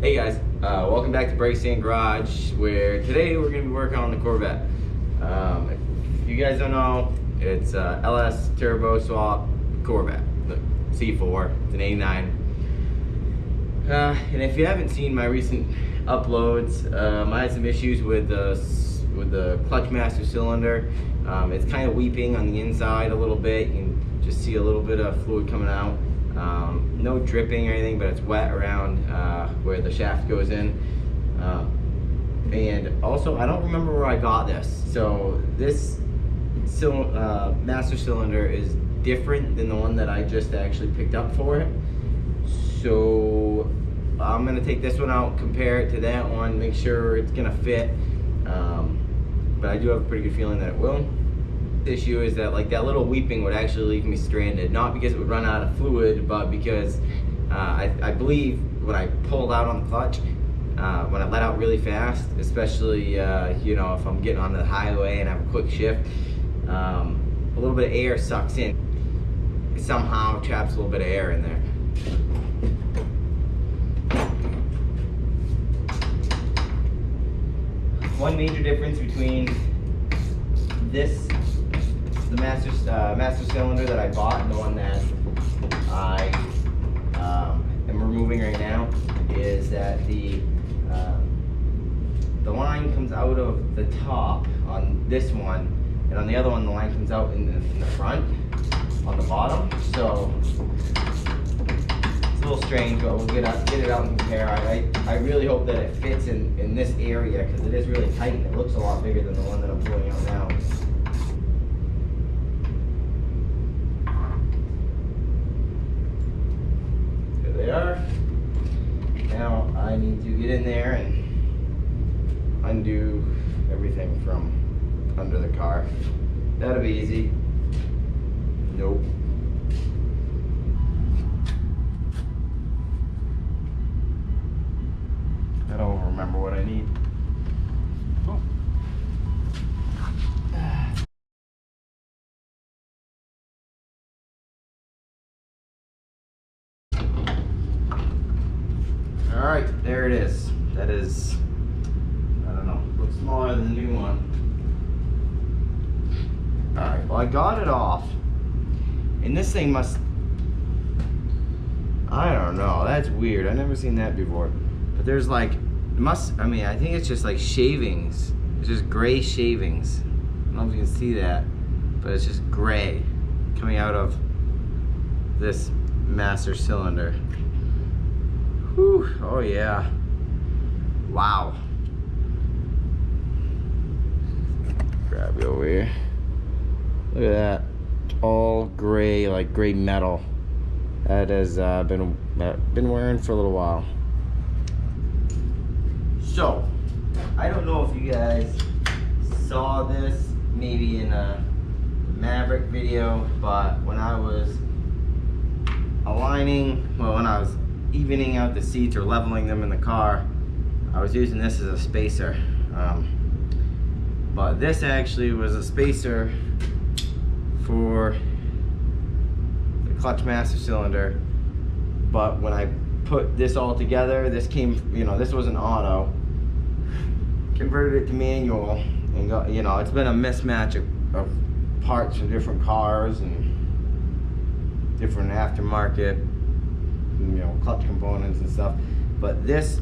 Hey guys, welcome back to Brake Stand Garage, where today we're going to be working on the Corvette. If you guys don't know, it's LS Turbo Swap Corvette, the C4, it's an 89. And if you haven't seen my recent uploads, I had some issues with the clutch master cylinder. It's kind of weeping on the inside a little bit. You can just see a little bit of fluid coming out. No dripping or anything, but it's wet around where the shaft goes in. And also, I don't remember where I got this. So this master cylinder is different than the one that I just actually picked up for it. So I'm gonna take this one out, compare it to that one, make sure it's gonna fit. But I do have a pretty good feeling that it will. The issue is that that little weeping would actually leave me stranded, not because it would run out of fluid, but because I believe when I pulled out on the clutch, when I let out really fast, especially you know, if I'm getting onto the highway and have a quick shift, a little bit of air sucks in. It somehow traps a little bit of air in there. One major difference between the master cylinder that I bought and the one that I am removing right now is that the line comes out of the top on this one, and on the other one the line comes out in the front on the bottom. So it's a little strange, but we'll get it out and compare. I really hope that it fits in this area, because it is really tight and it looks a lot bigger than the one that I'm pulling out now. There they are. Now I need to get in there and undo everything from under the car. That'll be easy. Nope. I don't remember what I need. Oh. All right, there it is. That is, I don't know, looks smaller than the new one. All right, well, I got it off, and this thing must, I don't know, that's weird. I've never seen that before. But there's I think it's just like shavings. It's just gray shavings. I don't know if you can see that, but it's just gray coming out of this master cylinder. Whew, oh yeah. Wow. Grab you over here. Look at that. All gray, like gray metal. That has been wearing for a little while. So, I don't know if you guys saw this maybe in a Maverick video, but when I was when I was evening out the seats or leveling them in the car, I was using this as a spacer. But this actually was a spacer for the clutch master cylinder. But when I put this all together, this came, you know, this was an auto. Converted it to manual, and got, you know, it's been a mismatch of parts from different cars and different aftermarket, you know, clutch components and stuff. But this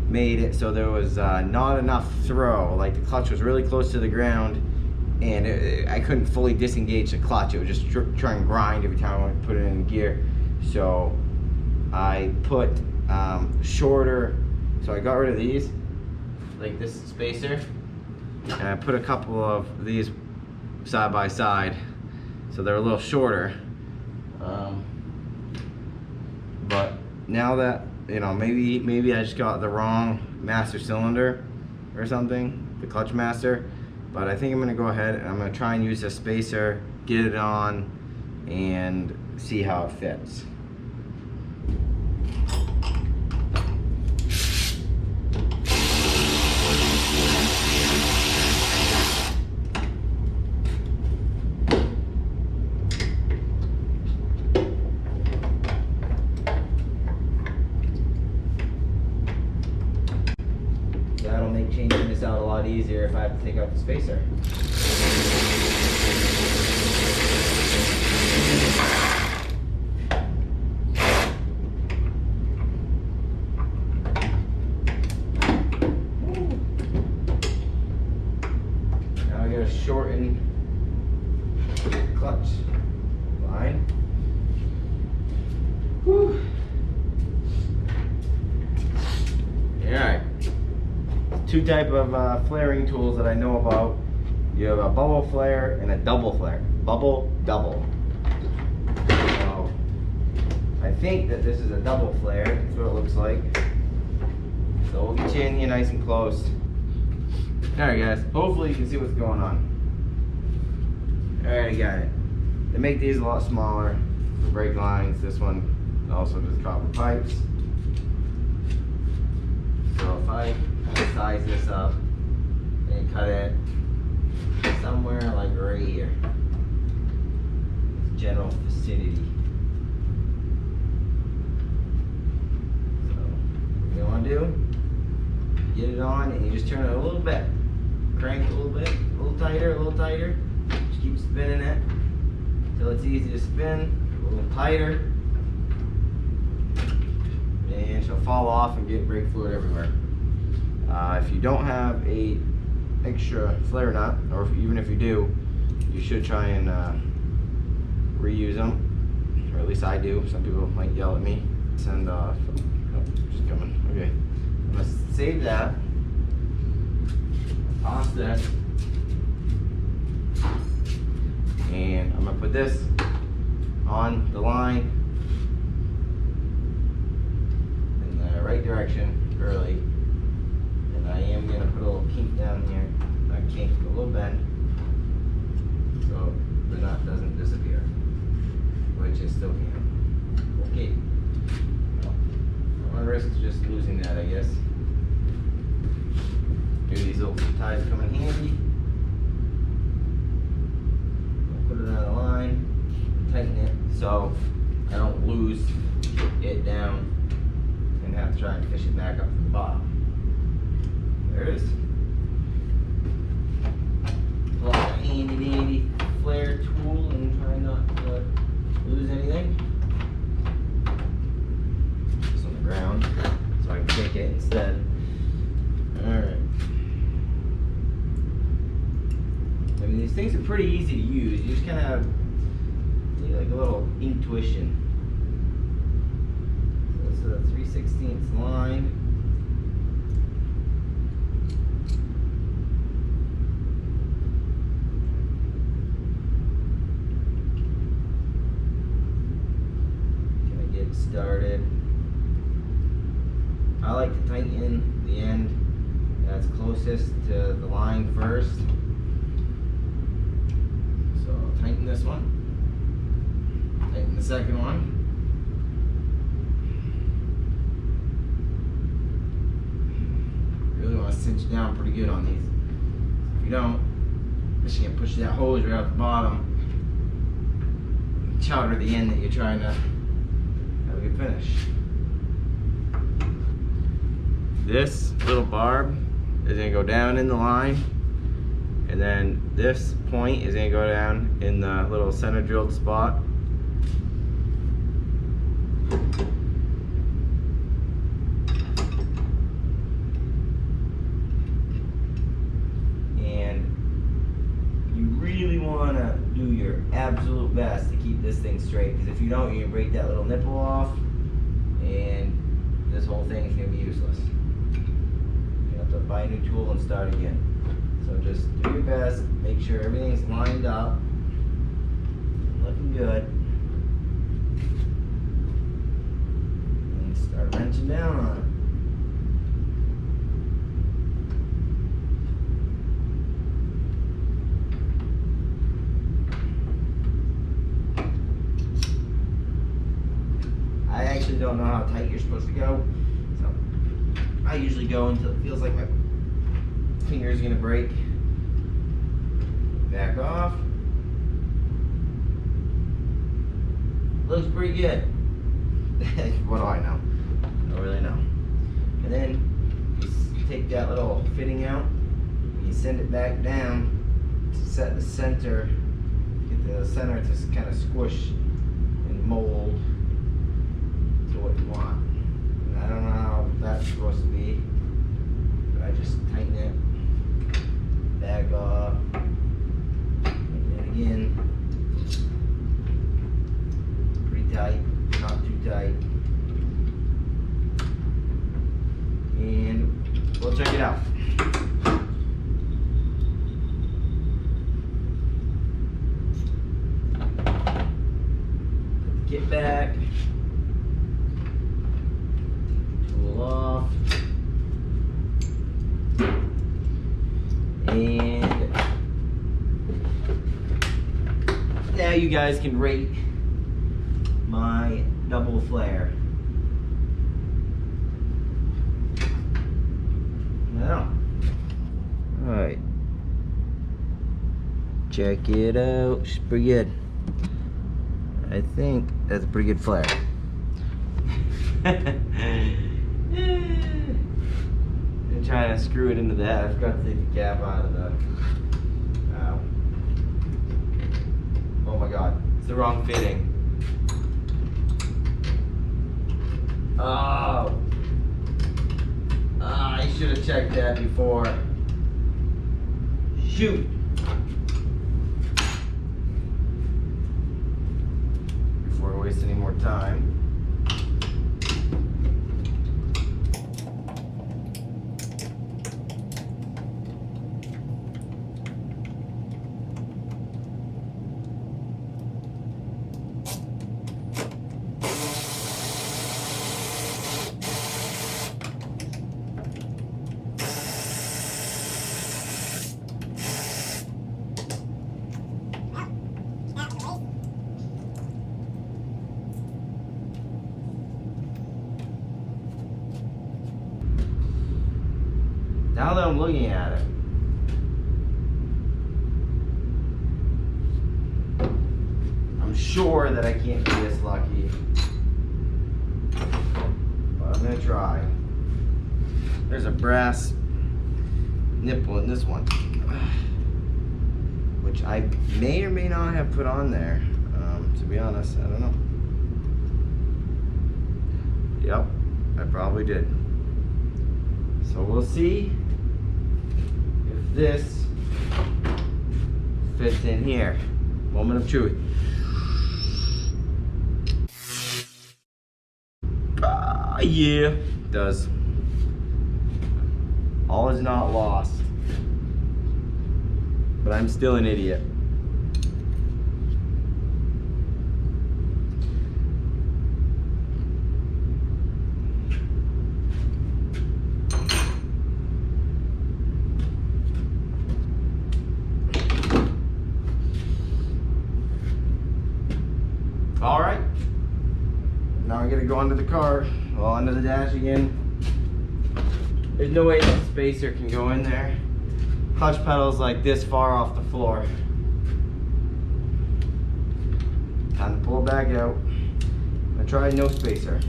made it so there was not enough throw. Like the clutch was really close to the ground, and I couldn't fully disengage the clutch. It would just try and grind every time I went to put it in gear. So I put shorter. So I got rid of these, like this spacer, and I put a couple of these side by side, so they're a little shorter. But now that, you know, maybe I just got the wrong master cylinder or something, the clutch master, but I think I'm gonna go ahead and I'm gonna try and use the spacer, get it on, and see how it fits. this out a lot easier if I have to take out the spacer. Now I gotta shorten the clutch line. Whew. Alright. Two type of flaring tools that I know about. You have a bubble flare and a double flare. Bubble, double. So, I think that this is a double flare. That's what it looks like. So we'll get you in here nice and close. Alright guys, hopefully you can see what's going on. Alright, I got it. They make these a lot smaller for brake lines. This one also does copper pipes. So if I kind of size this up and cut it somewhere like right here, general vicinity. So what you want to do, get it on and you just turn it a little bit, crank it a little bit, a little tighter, just keep spinning it until it's easy to spin, a little tighter, and she'll fall off and get brake fluid everywhere. If you don't have a extra flare nut, or even if you do, you should try and reuse them, or at least I do. Some people might yell at me. Send off. Oh, just coming. Okay, I'm gonna save that. Toss this, and I'm gonna put this on the line in the right direction early. I am going to put a little kink down here, not kink, a little bend, so the nut doesn't disappear, which it still can. Okay, well, I'm going to risk just losing that, I guess. Maybe these little ties come in handy. I'll put it on the line, tighten it, so I don't lose it down and have to try and fish it back up to the bottom. There it is. Pull out a handy dandy flare tool and try not to lose anything. Just on the ground so I can take it instead. Alright. I mean, these things are pretty easy to use. You just kind of have like a little intuition. So this is a 3/16 line. Started. I like to tighten in the end that's closest to the line first. So I'll tighten this one, tighten the second one. Really want to cinch down pretty good on these. If you don't, just gonna push that hose right out the bottom, chowder the end that you're trying to finish. This little barb is going to go down in the line, and then this point is going to go down in the little center drilled spot. And you really want to do your absolute best to keep this thing straight, because if you don't, you're going to break that little nipple off and this whole thing is going to be useless. You have to buy a new tool and start again. So just do your best, make sure everything's lined up, looking good, and start wrenching down on it. I actually don't know how tight you're supposed to go, so I usually go until it feels like my finger's gonna break. Back off. Looks pretty good. What do I know? I don't really know. And then you take that little fitting out you send it back down to set the center, get the center to kind of squish and mold to what you want. And I don't know how that's supposed to be, but I just tighten it back off, tighten it again, pretty tight, not too tight, and we'll check it out. Get back, tool off, and now you guys can rate my double flare. Now, all right, check it out. It's pretty good. I think that's a pretty good flare. I'm trying to screw it into that. I forgot to take the cap out of the. Oh my god, it's the wrong fitting. Oh, I should have checked that before. Shoot. Waste any more time. Now that I'm looking at it, I'm sure that I can't be this lucky, but I'm gonna try. There's a brass nipple in this one, which I may or may not have put on there. To be honest, I don't know. Yep, I probably did. So we'll see if this fits in here. Moment of truth. Ah, yeah, it does. All is not lost, but I'm still an idiot. All right, now I gotta go under the car, well, under the dash again. There's no way that spacer can go in there. Clutch pedal's like this far off the floor. Time to pull it back out. I tried no spacer.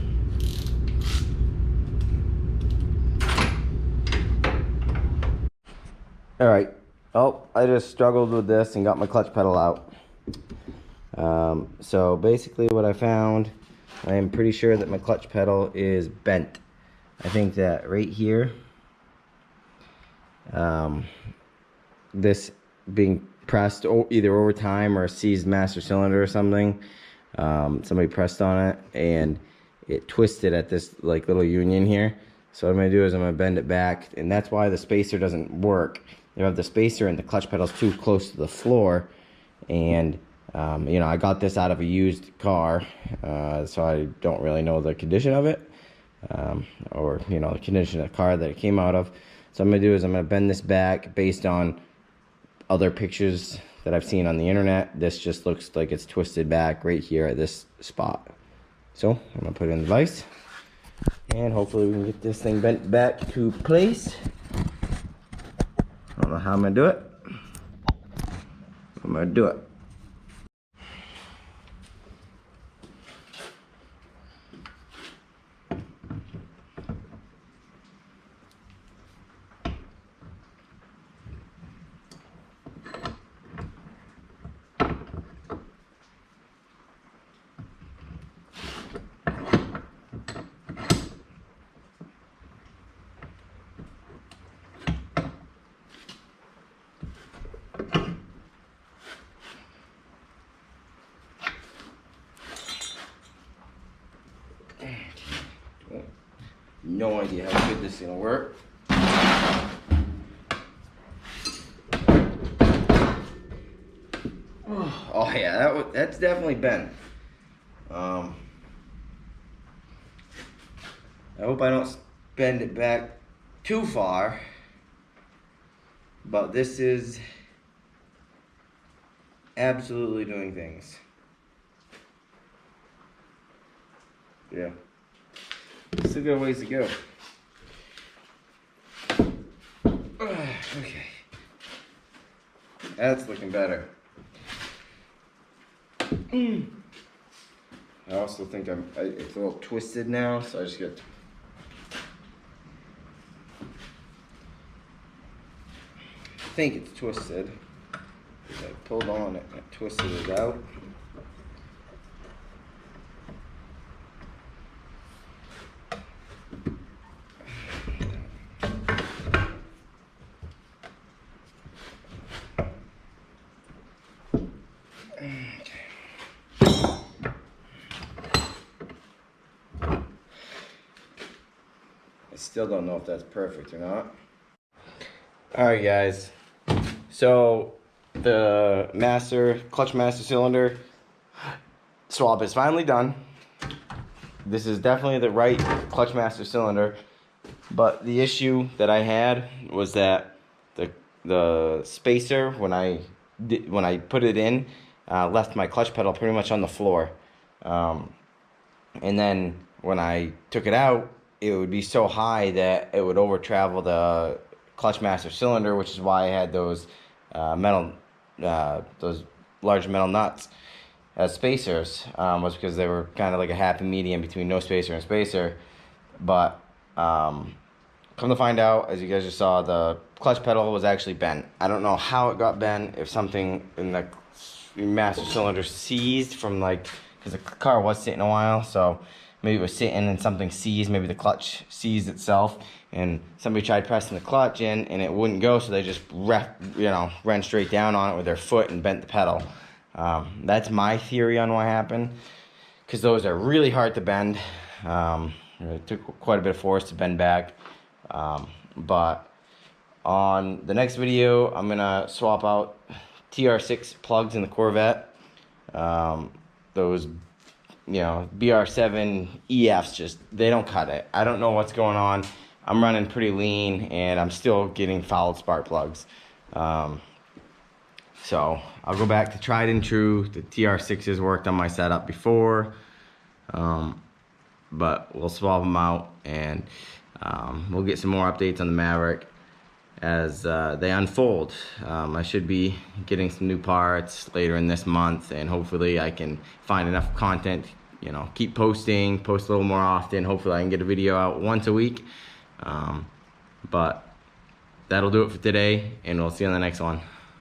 All right, oh, I just struggled with this and got my clutch pedal out. So basically what I found, I am pretty sure that my clutch pedal is bent. I think that right here, this being pressed either over time or a seized master cylinder or something, somebody pressed on it and it twisted at this like little union here. So what I'm gonna do is I'm gonna bend it back, and that's why the spacer doesn't work. You have the spacer and the clutch pedal's too close to the floor, and you know, I got this out of a used car, so I don't really know the condition of it, or, you know, the condition of the car that it came out of. So what I'm going to do is I'm going to bend this back based on other pictures that I've seen on the internet. This just looks like it's twisted back right here at this spot. So I'm going to put it in the vise, and hopefully we can get this thing bent back to place. I don't know how I'm going to do it. I'm going to do it. no idea how good this is gonna work. Oh yeah, that's definitely bent. I hope I don't bend it back too far, but this is absolutely doing things. Yeah, still got a ways to go. Okay, that's looking better. I also think it's a little twisted now, so I just got. I think it's twisted. I pulled on it and twisted it out. I still don't know if that's perfect or not. Alright guys, so the clutch master cylinder swap is finally done. This is definitely the right clutch master cylinder, but the issue that I had was that the spacer, when I put it in, left my clutch pedal pretty much on the floor, and then when I took it out, it would be so high that it would over travel the clutch master cylinder, which is why I had those those large metal nuts as spacers, was because they were kind of like a happy medium between no spacer and spacer. But come to find out, as you guys just saw, the clutch pedal was actually bent. I don't know how it got bent, if something in the master cylinder seized from, like, because the car was sitting a while, so maybe it was sitting and something seized, maybe the clutch seized itself, and somebody tried pressing the clutch in and it wouldn't go, so they just ran straight down on it with their foot and bent the pedal. That's my theory on what happened, because those are really hard to bend. It took quite a bit of force to bend back, but on the next video I'm gonna swap out TR6 plugs in the Corvette. Those BR7 EFs, just, they don't cut it. I don't know what's going on. I'm running pretty lean and I'm still getting fouled spark plugs. So I'll go back to tried and true. The TR6s worked on my setup before, but we'll swap them out, and we'll get some more updates on the Maverick as they unfold. I should be getting some new parts later in this month, and hopefully I can find enough content, keep post a little more often. Hopefully I can get a video out once a week. But that'll do it for today, and we'll see you on the next one.